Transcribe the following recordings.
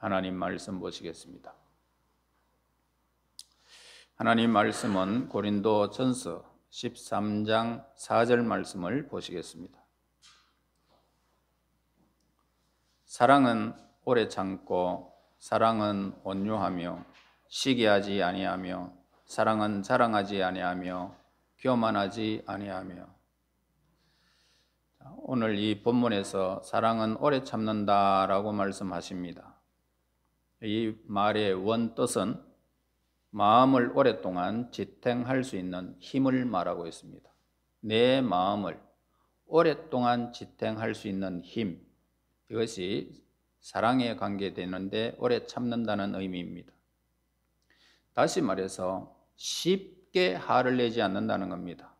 하나님 말씀 보시겠습니다. 하나님 말씀은 고린도전서 13장 4절 말씀을 보시겠습니다. 사랑은 오래 참고 사랑은 온유하며 시기하지 아니하며 사랑은 자랑하지 아니하며 교만하지 아니하며. 오늘 이 본문에서 사랑은 오래 참는다라고 말씀하십니다. 이 말의 원뜻은 마음을 오랫동안 지탱할 수 있는 힘을 말하고 있습니다. 내 마음을 오랫동안 지탱할 수 있는 힘, 이것이 사랑에 관계되는데 오래 참는다는 의미입니다. 다시 말해서 쉽게 화를 내지 않는다는 겁니다.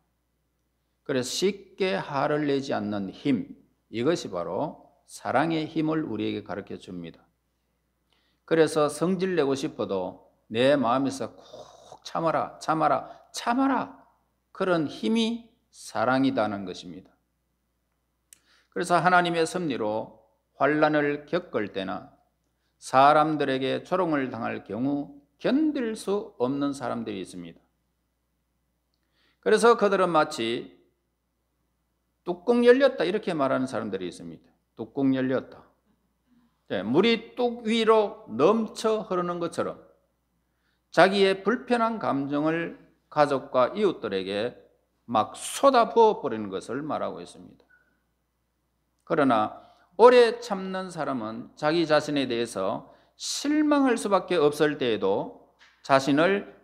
그래서 쉽게 화를 내지 않는 힘, 이것이 바로 사랑의 힘을 우리에게 가르쳐 줍니다. 그래서 성질 내고 싶어도 내 마음에서 꼭 참아라, 참아라, 참아라, 그런 힘이 사랑이라는 것입니다. 그래서 하나님의 섭리로 환난을 겪을 때나 사람들에게 조롱을 당할 경우 견딜 수 없는 사람들이 있습니다. 그래서 그들은 마치 뚜껑 열렸다 이렇게 말하는 사람들이 있습니다. 뚜껑 열렸다. 물이 뚝 위로 넘쳐 흐르는 것처럼 자기의 불편한 감정을 가족과 이웃들에게 막 쏟아부어 버리는 것을 말하고 있습니다. 그러나 오래 참는 사람은 자기 자신에 대해서 실망할 수밖에 없을 때에도 자신을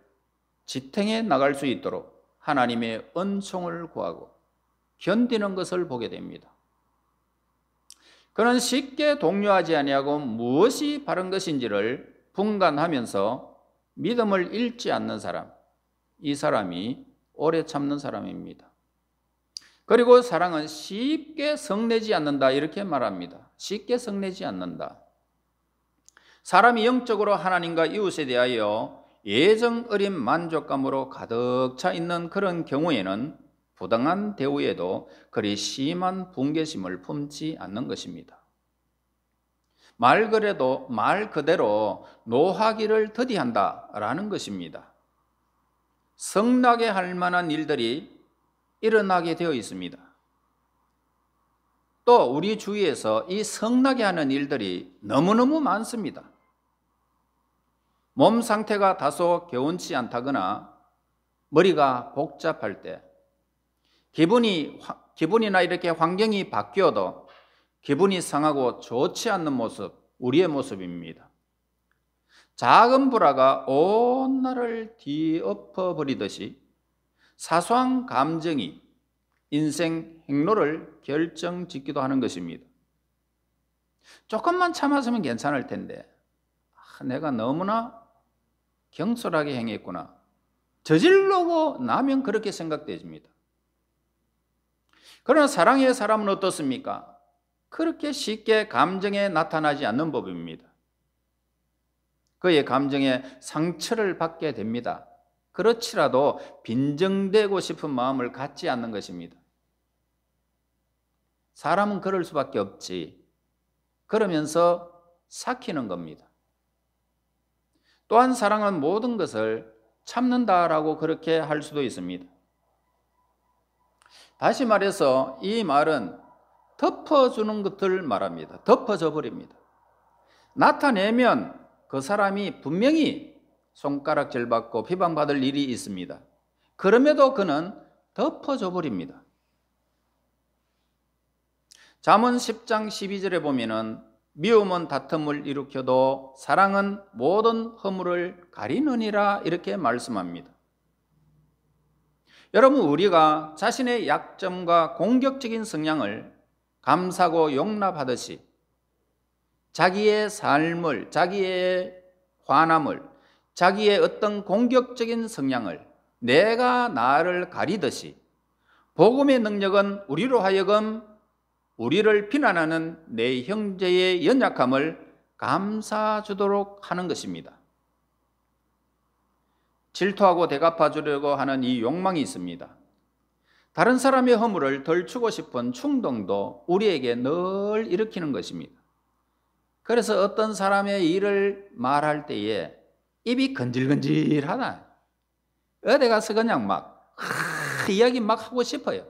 지탱해 나갈 수 있도록 하나님의 은총을 구하고 견디는 것을 보게 됩니다. 그는 쉽게 동요하지 아니하고 무엇이 바른 것인지를 분간하면서 믿음을 잃지 않는 사람, 이 사람이 오래 참는 사람입니다. 그리고 사랑은 쉽게 성내지 않는다 이렇게 말합니다. 쉽게 성내지 않는다. 사람이 영적으로 하나님과 이웃에 대하여 예정 어린 만족감으로 가득 차 있는 그런 경우에는 부당한 대우에도 그리 심한 분개심을 품지 않는 것입니다. 말 그대로 노하기를 더디한다라는 것입니다. 성나게 할 만한 일들이 일어나게 되어 있습니다. 또 우리 주위에서 이 성나게 하는 일들이 너무너무 많습니다. 몸 상태가 다소 개운치 않다거나 머리가 복잡할 때, 기분이나 이렇게 환경이 바뀌어도 기분이 상하고 좋지 않는 모습, 우리의 모습입니다. 작은 불화가 온 날을 뒤엎어 버리듯이 사소한 감정이 인생 행로를 결정짓기도 하는 것입니다. 조금만 참았으면 괜찮을 텐데 내가 너무나 경솔하게 행했구나, 저질러고 나면 그렇게 생각되집니다. 그러나 사랑의 사람은 어떻습니까? 그렇게 쉽게 감정에 나타나지 않는 법입니다. 그의 감정에 상처를 받게 됩니다. 그렇지라도 빈정대고 싶은 마음을 갖지 않는 것입니다. 사람은 그럴 수밖에 없지. 그러면서 삭히는 겁니다. 또한 사랑은 모든 것을 참는다라고 그렇게 할 수도 있습니다. 다시 말해서 이 말은 덮어주는 것을 말합니다. 덮어져 버립니다. 나타내면 그 사람이 분명히 손가락질 받고 비방받을 일이 있습니다. 그럼에도 그는 덮어져 버립니다. 잠언 10장 12절에 보면은 미움은 다툼을 일으켜도 사랑은 모든 허물을 가리느니라 이렇게 말씀합니다. 여러분, 우리가 자신의 약점과 공격적인 성향을 감사하고 용납하듯이 자기의 삶을, 자기의 화남을, 자기의 어떤 공격적인 성향을 내가 나를 가리듯이 복음의 능력은 우리로 하여금 우리를 비난하는 내 형제의 연약함을 감싸주도록 하는 것입니다. 질투하고 대갚아주려고 하는 이 욕망이 있습니다. 다른 사람의 허물을 덜 주고 싶은 충동도 우리에게 늘 일으키는 것입니다. 그래서 어떤 사람의 일을 말할 때에 입이 건질건질하다. 어디 가서 그냥 막 이야기 막 하고 싶어요.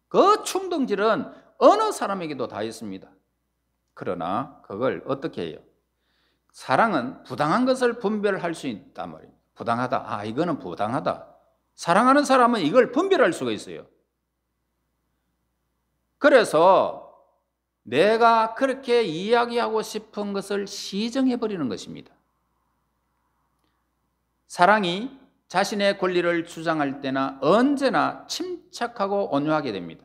그 충동질은 어느 사람에게도 다 있습니다. 그러나 그걸 어떻게 해요? 사랑은 부당한 것을 분별할 수 있단 말이에요. 부당하다. 이거는 부당하다. 사랑하는 사람은 이걸 분별할 수가 있어요. 그래서 내가 그렇게 이야기하고 싶은 것을 시정해버리는 것입니다. 사랑이 자신의 권리를 주장할 때나 언제나 침착하고 온유하게 됩니다.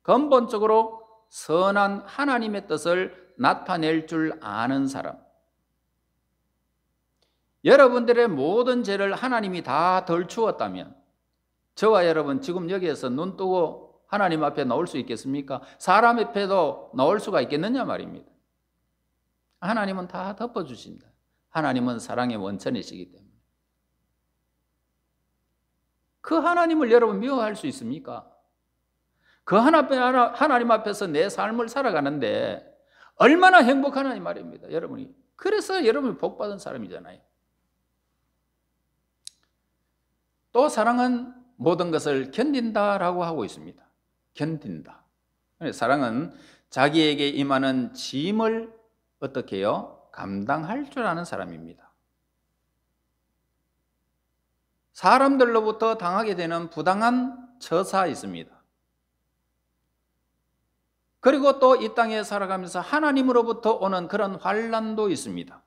근본적으로 선한 하나님의 뜻을 나타낼 줄 아는 사람. 여러분들의 모든 죄를 하나님이 다 덜 주었다면 저와 여러분 지금 여기에서 눈 뜨고 하나님 앞에 나올 수 있겠습니까? 사람 앞에도 나올 수가 있겠느냐 말입니다. 하나님은 다 덮어주신다. 하나님은 사랑의 원천이시기 때문에. 그 하나님을 여러분 미워할 수 있습니까? 그 하나님 앞에서 내 삶을 살아가는데 얼마나 행복하나 이 말입니다. 여러분이. 그래서 여러분이 복받은 사람이잖아요. 또 사랑은 모든 것을 견딘다라고 하고 있습니다. 견딘다. 사랑은 자기에게 임하는 짐을 어떻게 해요? 감당할 줄 아는 사람입니다. 사람들로부터 당하게 되는 부당한 처사 있습니다. 그리고 또 이 땅에 살아가면서 하나님으로부터 오는 그런 환난도 있습니다.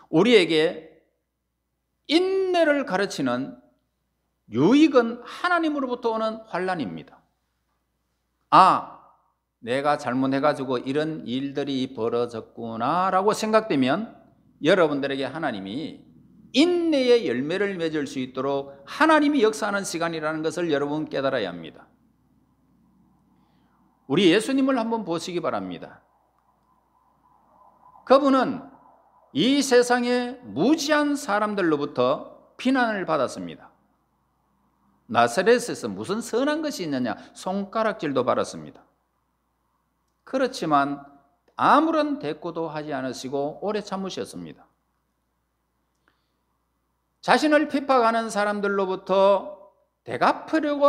우리에게 인내를 가르치는 유익은 하나님으로부터 오는 환난입니다. 내가 잘못해가지고 이런 일들이 벌어졌구나라고 생각되면 여러분들에게 하나님이 인내의 열매를 맺을 수 있도록 하나님이 역사하는 시간이라는 것을 여러분 깨달아야 합니다. 우리 예수님을 한번 보시기 바랍니다. 그분은 이 세상의 무지한 사람들로부터 비난을 받았습니다. 나사렛에서 무슨 선한 것이 있느냐 손가락질도 받았습니다. 그렇지만 아무런 대꾸도 하지 않으시고 오래 참으셨습니다. 자신을 핍박하는 사람들로부터 대갚으려고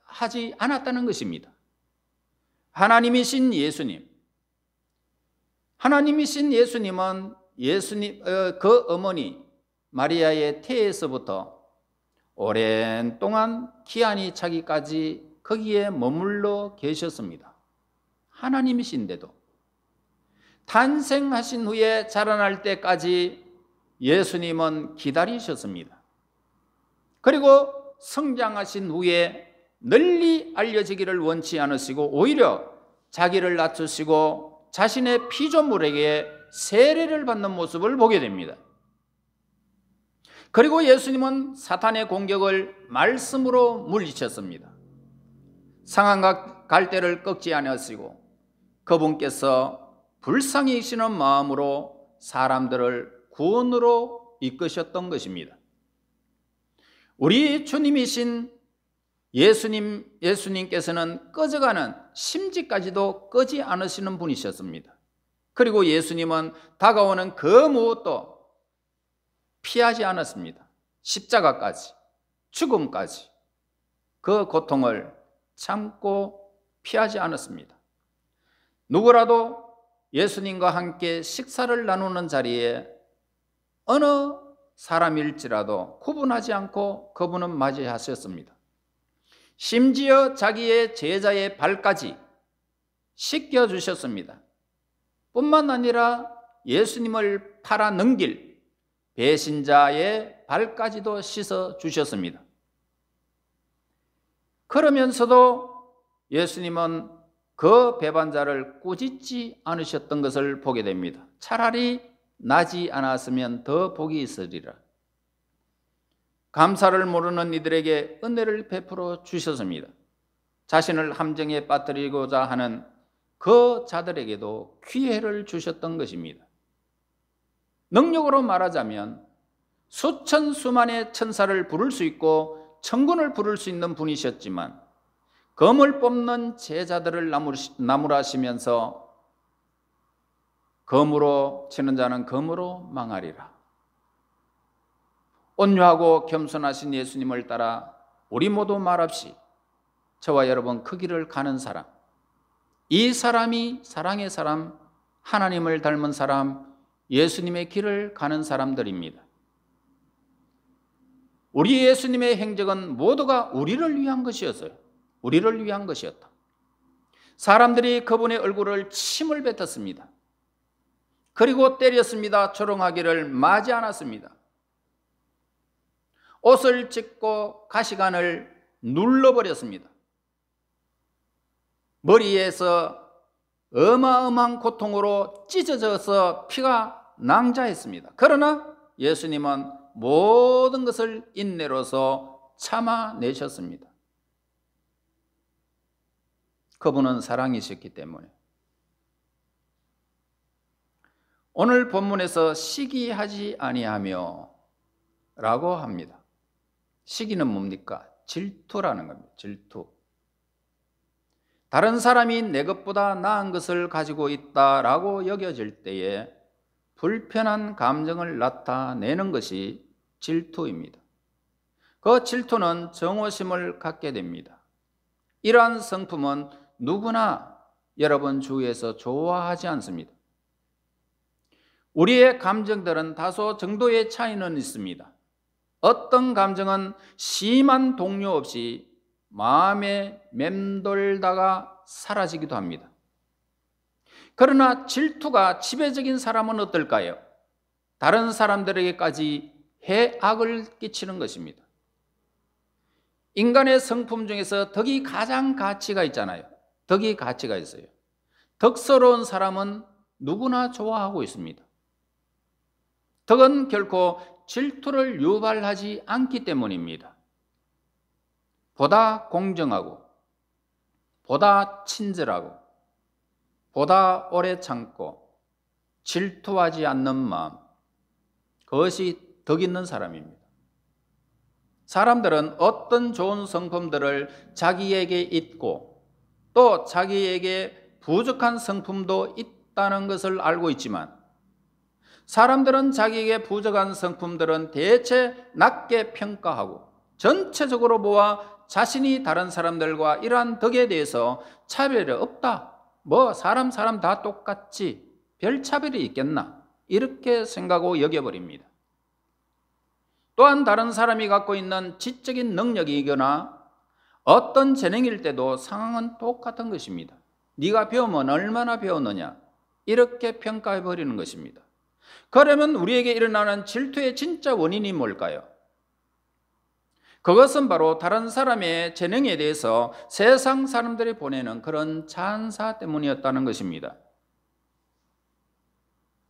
하지 않았다는 것입니다. 하나님이신 예수님, 하나님이신 예수님은 그 어머니 마리아의 태에서부터 오랜 동안 기한이 차기까지 거기에 머물러 계셨습니다. 하나님이신데도 탄생하신 후에 자라날 때까지 예수님은 기다리셨습니다. 그리고 성장하신 후에 널리 알려지기를 원치 않으시고 오히려 자기를 낮추시고 자신의 피조물에게 세례를 받는 모습을 보게 됩니다. 그리고 예수님은 사탄의 공격을 말씀으로 물리쳤습니다. 상한 갈대를 꺾지 않으시고 그분께서 불쌍히 여기시는 마음으로 사람들을 구원으로 이끄셨던 것입니다. 우리 주님이신 예수님께서는 꺼져가는 심지까지도 끄지 않으시는 분이셨습니다. 그리고 예수님은 다가오는 그 무엇도 피하지 않았습니다. 십자가까지, 죽음까지 그 고통을 참고 피하지 않았습니다. 누구라도 예수님과 함께 식사를 나누는 자리에 어느 사람일지라도 구분하지 않고 그분은 맞이하셨습니다. 심지어 자기의 제자의 발까지 씻겨주셨습니다. 뿐만 아니라 예수님을 팔아 넘길 배신자의 발까지도 씻어주셨습니다. 그러면서도 예수님은 그 배반자를 꾸짖지 않으셨던 것을 보게 됩니다. 차라리 나지 않았으면 더 복이 있으리라. 감사를 모르는 이들에게 은혜를 베풀어 주셨습니다. 자신을 함정에 빠뜨리고자 하는 그 자들에게도 기회를 주셨던 것입니다. 능력으로 말하자면 수천 수만의 천사를 부를 수 있고 천군을 부를 수 있는 분이셨지만 검을 뽑는 제자들을 나무라시면서 검으로 치는 자는 검으로 망하리라. 온유하고 겸손하신 예수님을 따라 우리 모두 말없이 저와 여러분 그 길을 가는 사람, 이 사람이 사랑의 사람, 하나님을 닮은 사람, 예수님의 길을 가는 사람들입니다. 우리 예수님의 행적은 모두가 우리를 위한 것이었어요. 우리를 위한 것이었다. 사람들이 그분의 얼굴을 침을 뱉었습니다. 그리고 때렸습니다. 조롱하기를 마지 않았습니다. 옷을 찢고 가시관을 눌러버렸습니다. 머리에서 어마어마한 고통으로 찢어져서 피가 낭자했습니다. 그러나 예수님은 모든 것을 인내로서 참아내셨습니다. 그분은 사랑이셨기 때문에. 오늘 본문에서 시기하지 아니하며 라고 합니다. 시기는 뭡니까? 질투라는 겁니다. 질투. 다른 사람이 내 것보다 나은 것을 가지고 있다라고 여겨질 때에 불편한 감정을 나타내는 것이 질투입니다. 그 질투는 정오심을 갖게 됩니다. 이러한 성품은 누구나 여러분 주위에서 좋아하지 않습니다. 우리의 감정들은 다소 정도의 차이는 있습니다. 어떤 감정은 심한 동요 없이 마음에 맴돌다가 사라지기도 합니다. 그러나 질투가 지배적인 사람은 어떨까요? 다른 사람들에게까지 해악을 끼치는 것입니다. 인간의 성품 중에서 덕이 가장 가치가 있잖아요. 덕이 가치가 있어요. 덕스러운 사람은 누구나 좋아하고 있습니다. 덕은 결코 질투를 유발하지 않기 때문입니다. 보다 공정하고, 보다 친절하고, 보다 오래 참고, 질투하지 않는 마음, 그것이 덕 있는 사람입니다. 사람들은 어떤 좋은 성품들을 자기에게 있고 또 자기에게 부족한 성품도 있다는 것을 알고 있지만 사람들은 자기에게 부족한 성품들은 대체 낮게 평가하고 전체적으로 모아 자신이 다른 사람들과 이러한 덕에 대해서 차별이 없다. 사람 다 똑같지. 별 차별이 있겠나. 이렇게 생각하고 여겨버립니다. 또한 다른 사람이 갖고 있는 지적인 능력이거나 어떤 재능일 때도 상황은 똑같은 것입니다. 네가 배우면 얼마나 배웠느냐. 이렇게 평가해버리는 것입니다. 그러면 우리에게 일어나는 질투의 진짜 원인이 뭘까요? 그것은 바로 다른 사람의 재능에 대해서 세상 사람들이 보내는 그런 찬사 때문이었다는 것입니다.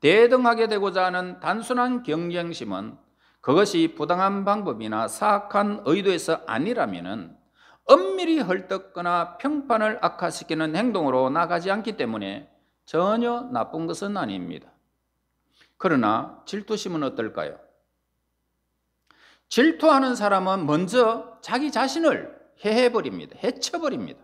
대등하게 되고자 하는 단순한 경쟁심은 그것이 부당한 방법이나 사악한 의도에서 아니라면 엄밀히 헐뜯거나 평판을 악화시키는 행동으로 나가지 않기 때문에 전혀 나쁜 것은 아닙니다. 그러나 질투심은 어떨까요? 질투하는 사람은 먼저 자기 자신을 해해버립니다. 해쳐버립니다.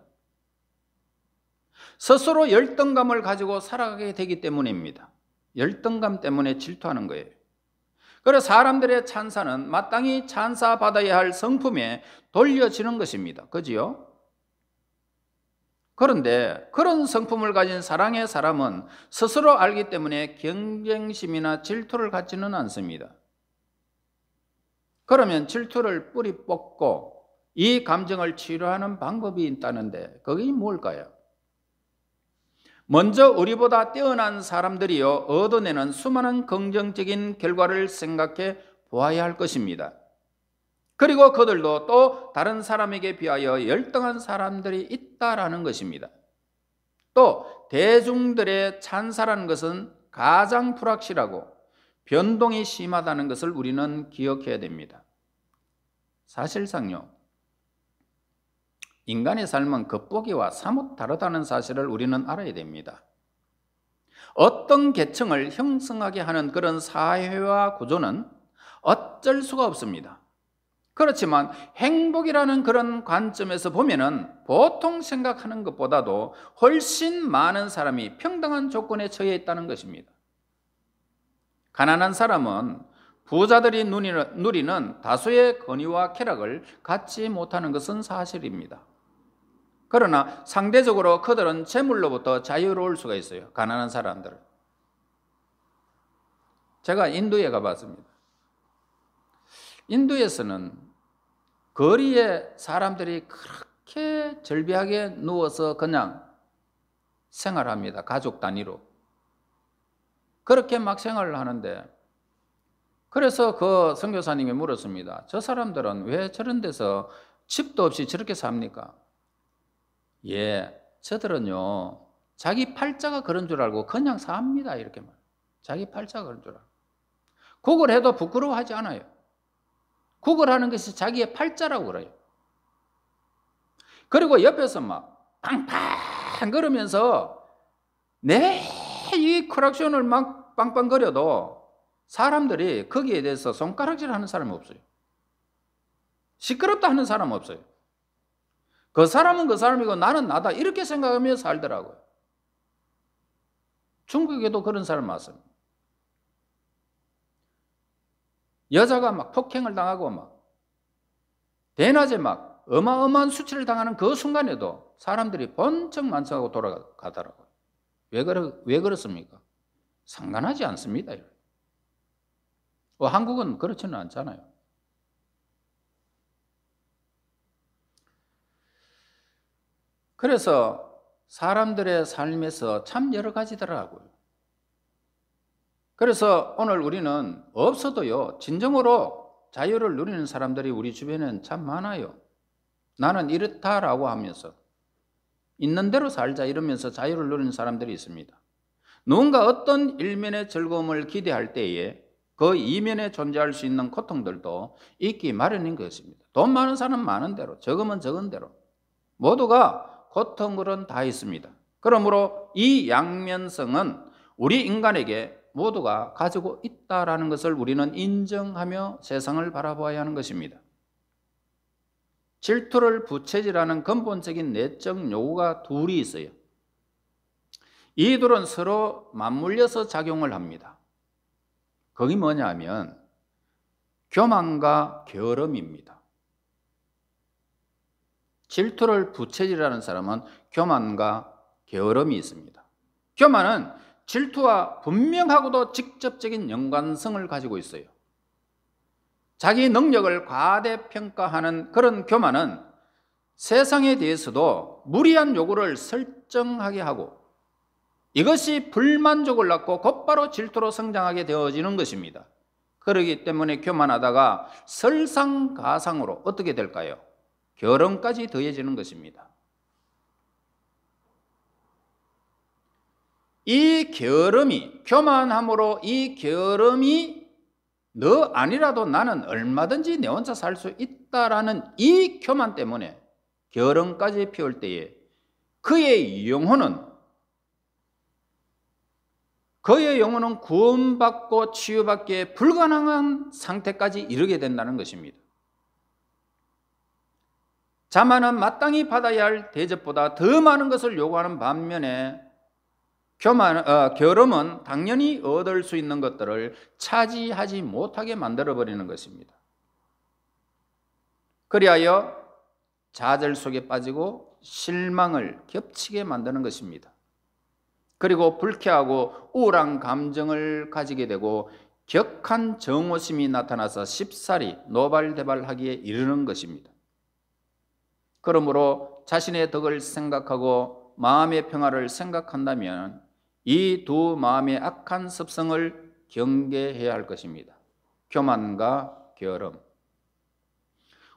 스스로 열등감을 가지고 살아가게 되기 때문입니다. 열등감 때문에 질투하는 거예요. 그래서 사람들의 찬사는 마땅히 찬사받아야 할 성품에 돌려지는 것입니다. 그지요? 그런데 그런 성품을 가진 사랑의 사람은 스스로 알기 때문에 경쟁심이나 질투를 갖지는 않습니다. 그러면 질투를 뿌리 뽑고 이 감정을 치료하는 방법이 있다는데 그게 뭘까요? 먼저 우리보다 뛰어난 사람들이요 얻어내는 수많은 긍정적인 결과를 생각해 보아야 할 것입니다. 그리고 그들도 또 다른 사람에게 비하여 열등한 사람들이 있다라는 것입니다. 또 대중들의 찬사라는 것은 가장 불확실하고 변동이 심하다는 것을 우리는 기억해야 됩니다. 사실상요, 인간의 삶은 겉보기와 사뭇 다르다는 사실을 우리는 알아야 됩니다. 어떤 계층을 형성하게 하는 그런 사회화 구조는 어쩔 수가 없습니다. 그렇지만 행복이라는 그런 관점에서 보면은 보통 생각하는 것보다도 훨씬 많은 사람이 평등한 조건에 처해 있다는 것입니다. 가난한 사람은 부자들이 누리는 다수의 권위와 쾌락을 갖지 못하는 것은 사실입니다. 그러나 상대적으로 그들은 재물로부터 자유로울 수가 있어요. 가난한 사람들은. 제가 인도에 가봤습니다. 인도에서는 거리에 사람들이 그렇게 절비하게 누워서 그냥 생활합니다. 가족 단위로. 그렇게 막 생활을 하는데, 그래서 그 선교사님이 물었습니다. 저 사람들은 왜 저런 데서 집도 없이 저렇게 삽니까? 예, 저들은요, 자기 팔자가 그런 줄 알고 그냥 삽니다. 이렇게 말. 자기 팔자가 그런 줄 알고. 국을 해도 부끄러워하지 않아요. 국을 하는 것이 자기의 팔자라고 그래요. 그리고 옆에서 막 팡팡 그러면서 이 크락션을 막 빵빵거려도 사람들이 거기에 대해서 손가락질 하는 사람이 없어요. 시끄럽다 하는 사람 없어요. 그 사람은 그 사람이고 나는 나다 이렇게 생각하며 살더라고요. 중국에도 그런 사람 많습니다. 여자가 막 폭행을 당하고 막 대낮에 막 어마어마한 수치를 당하는 그 순간에도 사람들이 번쩍 만성하고 돌아가더라고요. 왜 그렇습니까? 상관하지 않습니다. 한국은 그렇지는 않잖아요. 그래서 사람들의 삶에서 참 여러 가지더라고요. 그래서 오늘 우리는 없어도요, 진정으로 자유를 누리는 사람들이 우리 주변에는 참 많아요. 나는 이렇다라고 하면서 있는 대로 살자 이러면서 자유를 누리는 사람들이 있습니다. 누군가 어떤 일면의 즐거움을 기대할 때에 그 이면에 존재할 수 있는 고통들도 있기 마련인 것입니다. 돈 많은 사람은 많은 대로, 적으면 적은 대로 모두가 고통들은 다 있습니다. 그러므로 이 양면성은 우리 인간에게 모두가 가지고 있다라는 것을 우리는 인정하며 세상을 바라보아야 하는 것입니다. 질투를 부채질하는 근본적인 내적 요구가 둘이 있어요. 이 둘은 서로 맞물려서 작용을 합니다. 그게 뭐냐면 교만과 게으름입니다. 질투를 부채질하는 사람은 교만과 게으름이 있습니다. 교만은 질투와 분명하고도 직접적인 연관성을 가지고 있어요. 자기 능력을 과대평가하는 그런 교만은 세상에 대해서도 무리한 요구를 설정하게 하고 이것이 불만족을 낳고 곧바로 질투로 성장하게 되어지는 것입니다. 그렇기 때문에 교만하다가 설상가상으로 어떻게 될까요? 게으름까지 더해지는 것입니다. 이 게으름이, 교만함으로 이 게으름이 너 아니라도 나는 얼마든지 내 혼자 살 수 있다라는 이 교만 때문에 게으름까지 피울 때에 그의 영혼은 구원받고 치유받기에 불가능한 상태까지 이르게 된다는 것입니다. 자만은 마땅히 받아야 할 대접보다 더 많은 것을 요구하는 반면에 게으름은 당연히 얻을 수 있는 것들을 차지하지 못하게 만들어버리는 것입니다. 그리하여 좌절 속에 빠지고 실망을 겹치게 만드는 것입니다. 그리고 불쾌하고 우울한 감정을 가지게 되고 격한 정오심이 나타나서 쉽사리 노발대발하기에 이르는 것입니다. 그러므로 자신의 덕을 생각하고 마음의 평화를 생각한다면 이 두 마음의 악한 습성을 경계해야 할 것입니다. 교만과 게으름.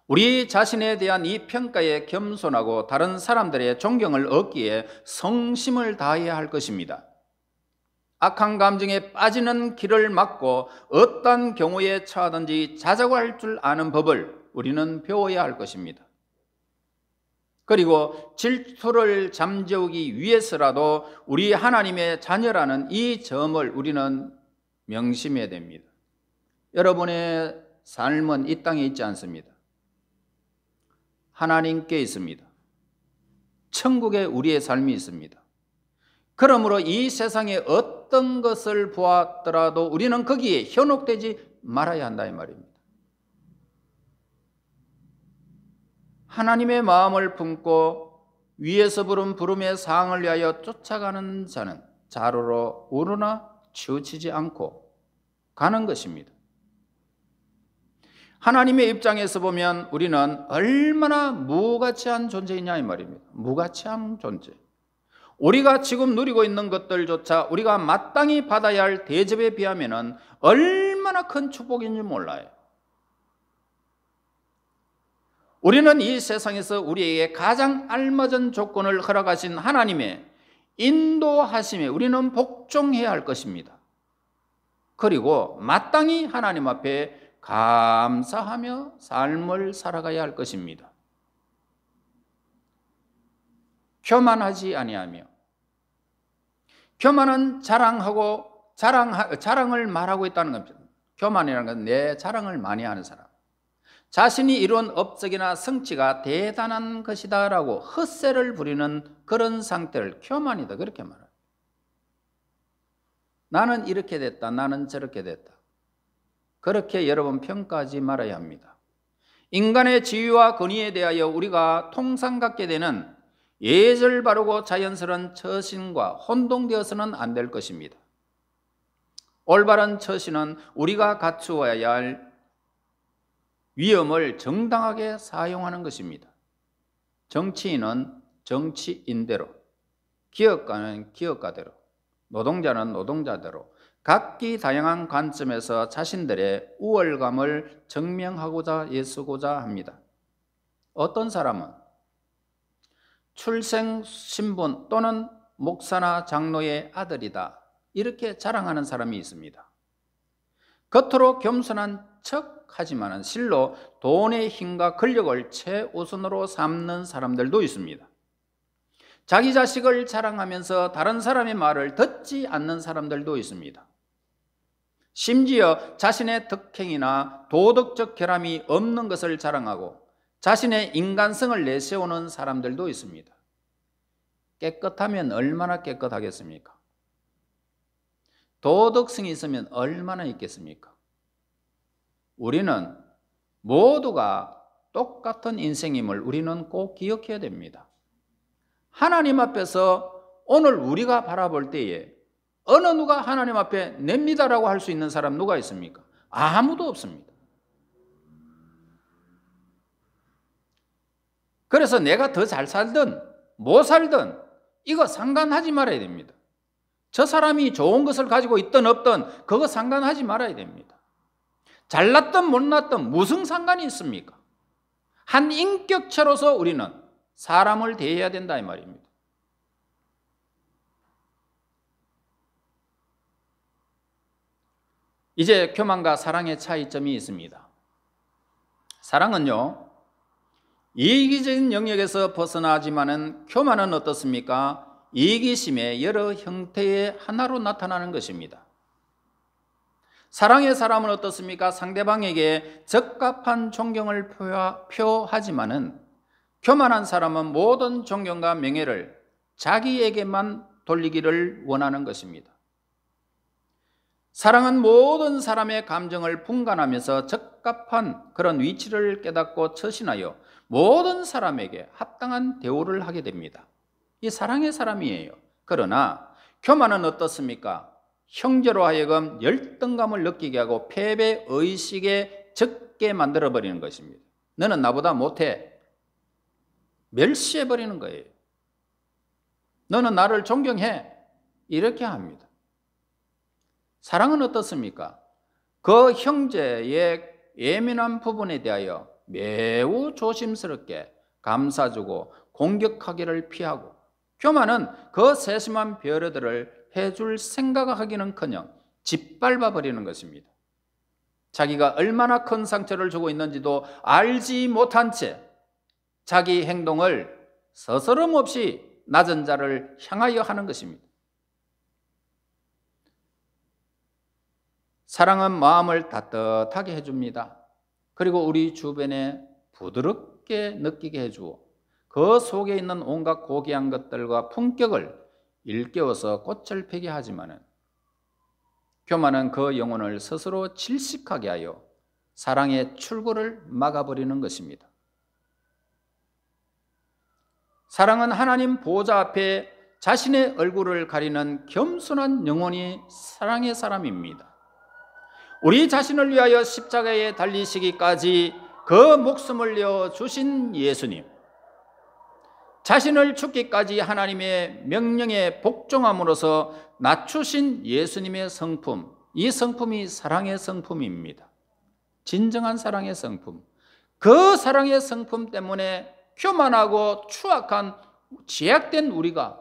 우리 자신에 대한 이 평가에 겸손하고 다른 사람들의 존경을 얻기에 성심을 다해야 할 것입니다. 악한 감정에 빠지는 길을 막고 어떤 경우에 처하든지 자작할 줄 아는 법을 우리는 배워야 할 것입니다. 그리고 질투를 잠재우기 위해서라도 우리 하나님의 자녀라는 이 점을 우리는 명심해야 됩니다. 여러분의 삶은 이 땅에 있지 않습니다. 하나님께 있습니다. 천국에 우리의 삶이 있습니다. 그러므로 이 세상에 어떤 것을 보았더라도 우리는 거기에 현혹되지 말아야 한다 이 말입니다. 하나님의 마음을 품고 위에서 부른 부름의 사항을 위하여 쫓아가는 자는 자로로 우러나 치우치지 않고 가는 것입니다. 하나님의 입장에서 보면 우리는 얼마나 무가치한 존재이냐 이 말입니다. 무가치한 존재. 우리가 지금 누리고 있는 것들조차 우리가 마땅히 받아야 할 대접에 비하면 얼마나 큰 축복인지 몰라요. 우리는 이 세상에서 우리에게 가장 알맞은 조건을 허락하신 하나님의 인도하심에 우리는 복종해야 할 것입니다. 그리고 마땅히 하나님 앞에 감사하며 삶을 살아가야 할 것입니다. 교만하지 아니하며, 교만은 자랑을 말하고 있다는 겁니다. 교만이라는 건 내 자랑을 많이 하는 사람, 자신이 이룬 업적이나 성취가 대단한 것이다 라고 헛새를 부리는 그런 상태를 교만이다 그렇게 말합니다. 나는 이렇게 됐다, 나는 저렇게 됐다, 그렇게 여러분 평가하지 말아야 합니다. 인간의 지위와 권위에 대하여 우리가 통상 갖게 되는 예절 바르고 자연스러운 처신과 혼동되어서는 안 될 것입니다. 올바른 처신은 우리가 갖추어야 할 위엄을 정당하게 사용하는 것입니다. 정치인은 정치인대로, 기업가는 기업가대로, 노동자는 노동자대로 각기 다양한 관점에서 자신들의 우월감을 증명하고자 애쓰고자 합니다. 어떤 사람은 출생 신분 또는 목사나 장로의 아들이다 이렇게 자랑하는 사람이 있습니다. 겉으로 겸손한 척하지만 실로 돈의 힘과 권력을 최우선으로 삼는 사람들도 있습니다. 자기 자식을 자랑하면서 다른 사람의 말을 듣지 않는 사람들도 있습니다. 심지어 자신의 덕행이나 도덕적 결함이 없는 것을 자랑하고 자신의 인간성을 내세우는 사람들도 있습니다. 깨끗하면 얼마나 깨끗하겠습니까? 도덕성이 있으면 얼마나 있겠습니까? 우리는 모두가 똑같은 인생임을 우리는 꼭 기억해야 됩니다. 하나님 앞에서 오늘 우리가 바라볼 때에 어느 누가 하나님 앞에 냅니다라고 할 수 있는 사람 누가 있습니까? 아무도 없습니다. 그래서 내가 더 잘 살든 못 살든 이거 상관하지 말아야 됩니다. 저 사람이 좋은 것을 가지고 있든 없든 그거 상관하지 말아야 됩니다. 잘났든 못났든 무슨 상관이 있습니까? 한 인격체로서 우리는 사람을 대해야 된다 이 말입니다. 이제 교만과 사랑의 차이점이 있습니다. 사랑은요, 이기적인 영역에서 벗어나지만은 교만은 어떻습니까? 이기심의 여러 형태의 하나로 나타나는 것입니다. 사랑의 사람은 어떻습니까? 상대방에게 적합한 존경을 표하지만은 교만한 사람은 모든 존경과 명예를 자기에게만 돌리기를 원하는 것입니다. 사랑은 모든 사람의 감정을 분간하면서 적합한 그런 위치를 깨닫고 처신하여 모든 사람에게 합당한 대우를 하게 됩니다. 이 사랑의 사람이에요. 그러나 교만은 어떻습니까? 형제로 하여금 열등감을 느끼게 하고 패배의식에 적게 만들어버리는 것입니다. 너는 나보다 못해. 멸시해버리는 거예요. 너는 나를 존경해. 이렇게 합니다. 사랑은 어떻습니까? 그 형제의 예민한 부분에 대하여 매우 조심스럽게 감싸주고 공격하기를 피하고, 교만은 그 세심한 배려들을 해줄 생각하기는커녕 짓밟아 버리는 것입니다. 자기가 얼마나 큰 상처를 주고 있는지도 알지 못한 채 자기 행동을 서스럼 없이 낮은 자를 향하여 하는 것입니다. 사랑은 마음을 따뜻하게 해줍니다. 그리고 우리 주변에 부드럽게 느끼게 해주고 그 속에 있는 온갖 고귀한 것들과 품격을 일깨워서 꽃을 피게 하지만은 교만은 그 영혼을 스스로 질식하게 하여 사랑의 출구를 막아버리는 것입니다. 사랑은 하나님 보좌 앞에 자신의 얼굴을 가리는 겸손한 영혼이 사랑의 사람입니다. 우리 자신을 위하여 십자가에 달리시기까지 그 목숨을 내어 주신 예수님, 자신을 죽기까지 하나님의 명령에 복종함으로써 낮추신 예수님의 성품, 이 성품이 사랑의 성품입니다. 진정한 사랑의 성품. 그 사랑의 성품 때문에 교만하고 추악한 죄악된 우리가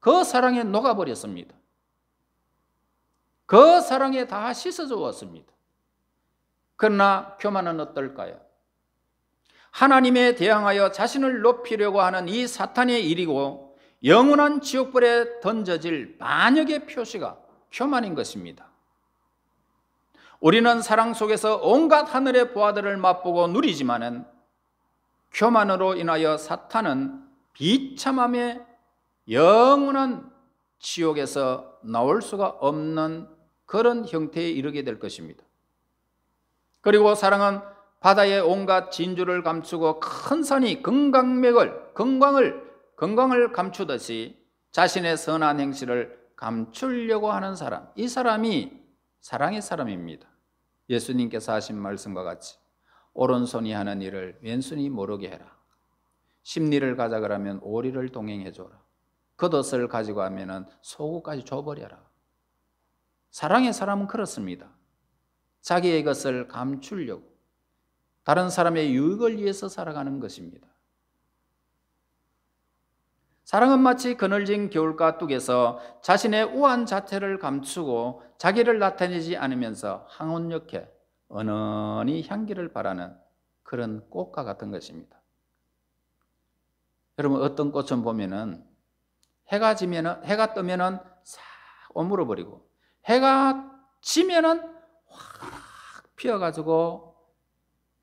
그 사랑에 녹아버렸습니다. 그 사랑에 다 씻어져 왔습니다. 그러나 교만은 어떨까요? 하나님에 대항하여 자신을 높이려고 하는 이 사탄의 일이고 영원한 지옥불에 던져질 반역의 표시가 교만인 것입니다. 우리는 사랑 속에서 온갖 하늘의 보화들을 맛보고 누리지만은 교만으로 인하여 사탄은 비참함의 영원한 지옥에서 나올 수가 없는 그런 형태에 이르게 될 것입니다. 그리고 사랑은 바다의 온갖 진주를 감추고 큰 산이 건강을 감추듯이 자신의 선한 행실을 감추려고 하는 사람, 이 사람이 사랑의 사람입니다. 예수님께서 하신 말씀과 같이 오른손이 하는 일을 왼손이 모르게 해라. 십리를 가자 그러면 오리를 동행해 줘라. 겉옷을 가지고 하면은 속옷까지 줘버려라. 사랑의 사람은 그렇습니다. 자기의 것을 감추려고 다른 사람의 유익을 위해서 살아가는 것입니다. 사랑은 마치 그늘진 겨울가 뚝에서 자신의 우한 자태를 감추고 자기를 나타내지 않으면서 항온역해 은은히 향기를 바라는 그런 꽃과 같은 것입니다. 여러분, 어떤 꽃은 보면은 해가 뜨면은 싹 오물어 버리고 해가 지면은 확 피어가지고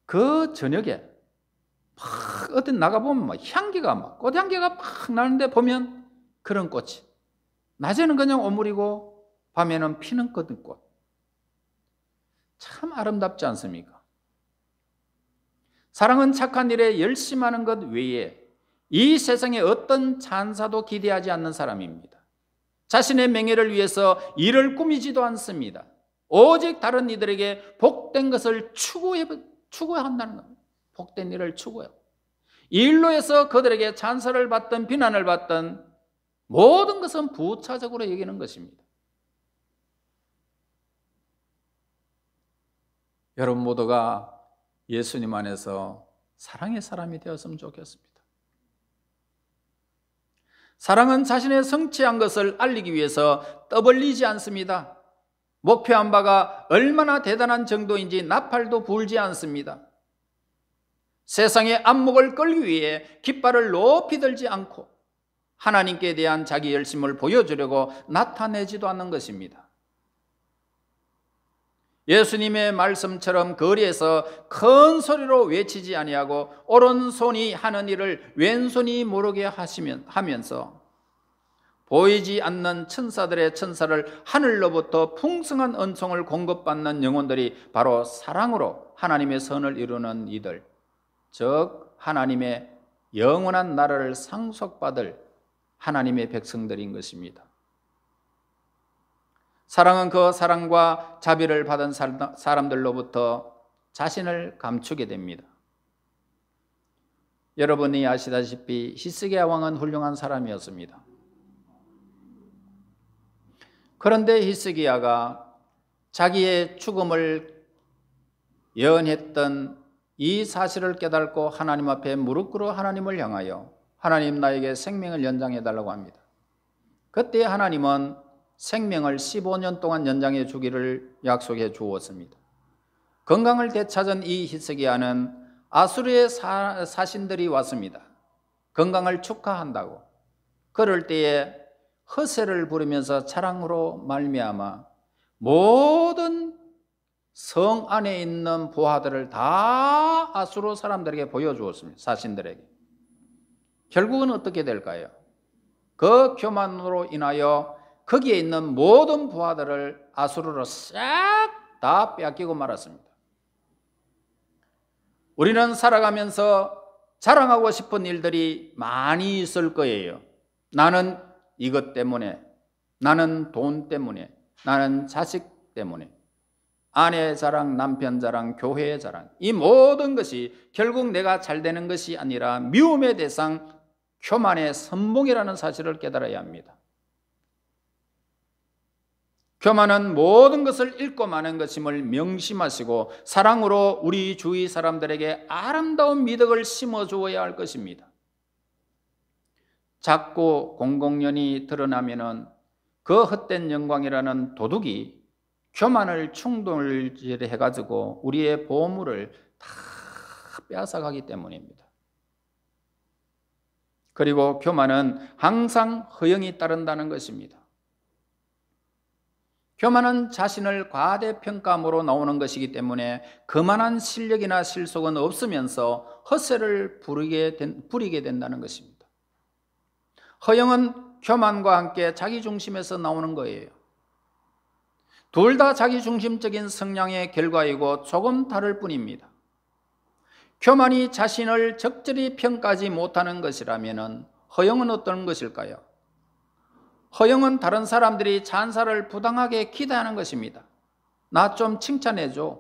그 저녁에 막 어디 나가보면 막 향기가 막 꽃향기가 막 나는데 보면 그런 꽃이 낮에는 그냥 오므리고 밤에는 피는 꽃. 참 아름답지 않습니까? 사랑은 착한 일에 열심하는 것 외에 이 세상에 어떤 찬사도 기대하지 않는 사람입니다. 자신의 명예를 위해서 일을 꾸미지도 않습니다. 오직 다른 이들에게 복된 것을 추구한다는 겁니다. 복된 일을 추구해요. 이 일로 해서 그들에게 찬사를 받든 비난을 받든 모든 것은 부차적으로 여기는 것입니다. 여러분 모두가 예수님 안에서 사랑의 사람이 되었으면 좋겠습니다. 사랑은 자신의 성취한 것을 알리기 위해서 떠벌리지 않습니다. 목표한 바가 얼마나 대단한 정도인지 나팔도 불지 않습니다. 세상의 안목을 끌기 위해 깃발을 높이 들지 않고 하나님께 대한 자기 열심을 보여주려고 나타내지도 않는 것입니다. 예수님의 말씀처럼 거리에서 큰 소리로 외치지 아니하고 오른손이 하는 일을 왼손이 모르게 하면서 보이지 않는 천사들의 천사를 하늘로부터 풍성한 은총을 공급받는 영혼들이 바로 사랑으로 하나님의 선을 이루는 이들, 즉 하나님의 영원한 나라를 상속받을 하나님의 백성들인 것입니다. 사랑은 그 사랑과 자비를 받은 사람들로부터 자신을 감추게 됩니다. 여러분이 아시다시피 히스기야 왕은 훌륭한 사람이었습니다. 그런데 히스기야가 자기의 죽음을 예언했던 이 사실을 깨닫고 하나님 앞에 무릎 꿇어 하나님을 향하여 하나님 나에게 생명을 연장해 달라고 합니다. 그때 하나님은 생명을 15년 동안 연장해 주기를 약속해 주었습니다. 건강을 되찾은 이 히스기야는 아수르의 사신들이 왔습니다. 건강을 축하한다고. 그럴 때에 허세를 부르면서 자랑으로 말미암아 모든 성 안에 있는 보화들을 다 아수르 사람들에게 보여주었습니다. 사신들에게. 결국은 어떻게 될까요? 그 교만으로 인하여 거기에 있는 모든 부하들을 아수르로 싹 다 빼앗기고 말았습니다. 우리는 살아가면서 자랑하고 싶은 일들이 많이 있을 거예요. 나는 이것 때문에, 나는 돈 때문에, 나는 자식 때문에, 아내 자랑, 남편 자랑, 교회 자랑, 이 모든 것이 결국 내가 잘 되는 것이 아니라 미움의 대상, 교만의 선봉이라는 사실을 깨달아야 합니다. 교만은 모든 것을 잃고 마는 것임을 명심하시고 사랑으로 우리 주위 사람들에게 아름다운 미덕을 심어주어야 할 것입니다. 자꾸 공공연히 드러나면은 그 헛된 영광이라는 도둑이 교만을 충돌해가지고 우리의 보물을 다 빼앗아가기 때문입니다. 그리고 교만은 항상 허영이 따른다는 것입니다. 교만은 자신을 과대평가함으로 나오는 것이기 때문에 그만한 실력이나 실속은 없으면서 헛세를 부리게 된다는 것입니다. 허영은 교만과 함께 자기중심에서 나오는 거예요. 둘 다 자기중심적인 성향의 결과이고 조금 다를 뿐입니다. 교만이 자신을 적절히 평가하지 못하는 것이라면 허영은 어떤 것일까요? 허영은 다른 사람들이 찬사를 부당하게 기대하는 것입니다. 나 좀 칭찬해줘.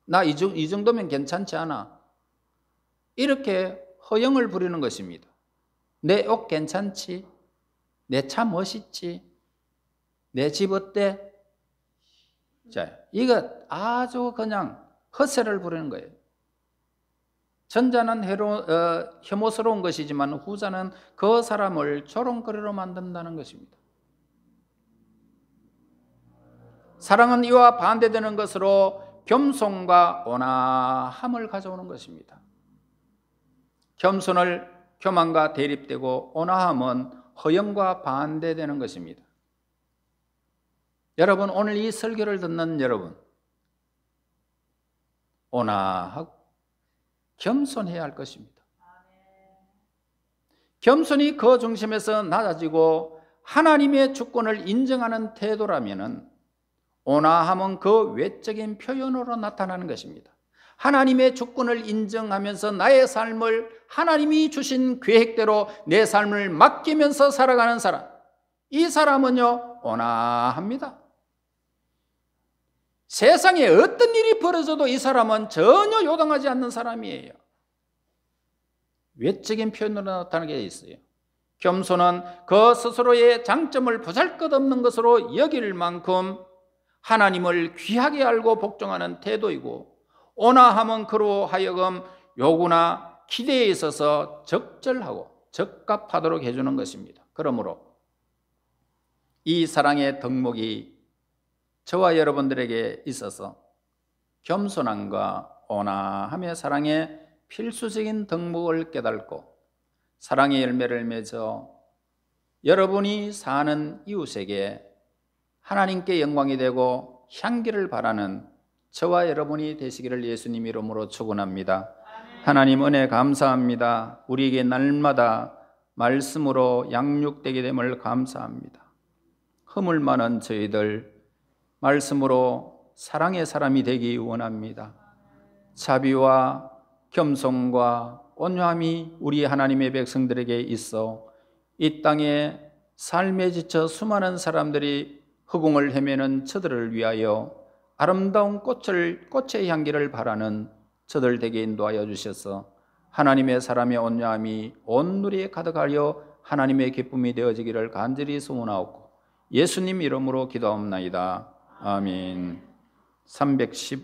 나 이 정도면 괜찮지 않아. 이렇게 허영을 부리는 것입니다. 내 옷 괜찮지? 내 차 멋있지? 내 집 어때? 자, 이거 아주 그냥 헛세를 부리는 거예요. 전자는 혐오스러운 것이지만 후자는 그 사람을 조롱거리로 만든다는 것입니다. 사랑은 이와 반대되는 것으로 겸손과 온화함을 가져오는 것입니다. 겸손을 교만과 대립되고 온화함은 허영과 반대되는 것입니다. 여러분, 오늘 이 설교를 듣는 여러분, 온화하고 겸손해야 할 것입니다. 겸손이 그 중심에서 낮아지고 하나님의 주권을 인정하는 태도라면 온화함은 그 외적인 표현으로 나타나는 것입니다. 하나님의 주권을 인정하면서 나의 삶을 하나님이 주신 계획대로 내 삶을 맡기면서 살아가는 사람, 이 사람은요 온화합니다. 세상에 어떤 일이 벌어져도 이 사람은 전혀 요동하지 않는 사람이에요. 외적인 표현으로 나타나는 게 있어요. 겸손은 그 스스로의 장점을 보잘것없는 것으로 여길 만큼 하나님을 귀하게 알고 복종하는 태도이고, 온화함은 그로 하여금 요구나 기대에 있어서 적절하고 적합하도록 해주는 것입니다. 그러므로 이 사랑의 덕목이 저와 여러분들에게 있어서 겸손함과 온화함의 사랑의 필수적인 덕목을 깨닫고 사랑의 열매를 맺어 여러분이 사는 이웃에게 하나님께 영광이 되고 향기를 바라는 저와 여러분이 되시기를 예수님 이름으로 축원합니다. 하나님 은혜 감사합니다. 우리에게 날마다 말씀으로 양육되게 됨을 감사합니다. 허물 많은 저희들 말씀으로 사랑의 사람이 되기 원합니다. 자비와 겸손과 온유함이 우리 하나님의 백성들에게 있어 이 땅에 삶에 지쳐 수많은 사람들이 허공을 헤매는 저들을 위하여 아름다운 꽃의 향기를 바라는 저들 되게 인도하여 주셔서 하나님의 사람의 온유함이 온 누리에 가득하여 하나님의 기쁨이 되어지기를 간절히 소원하옵고 예수님 이름으로 기도하옵나이다. 아멘. 310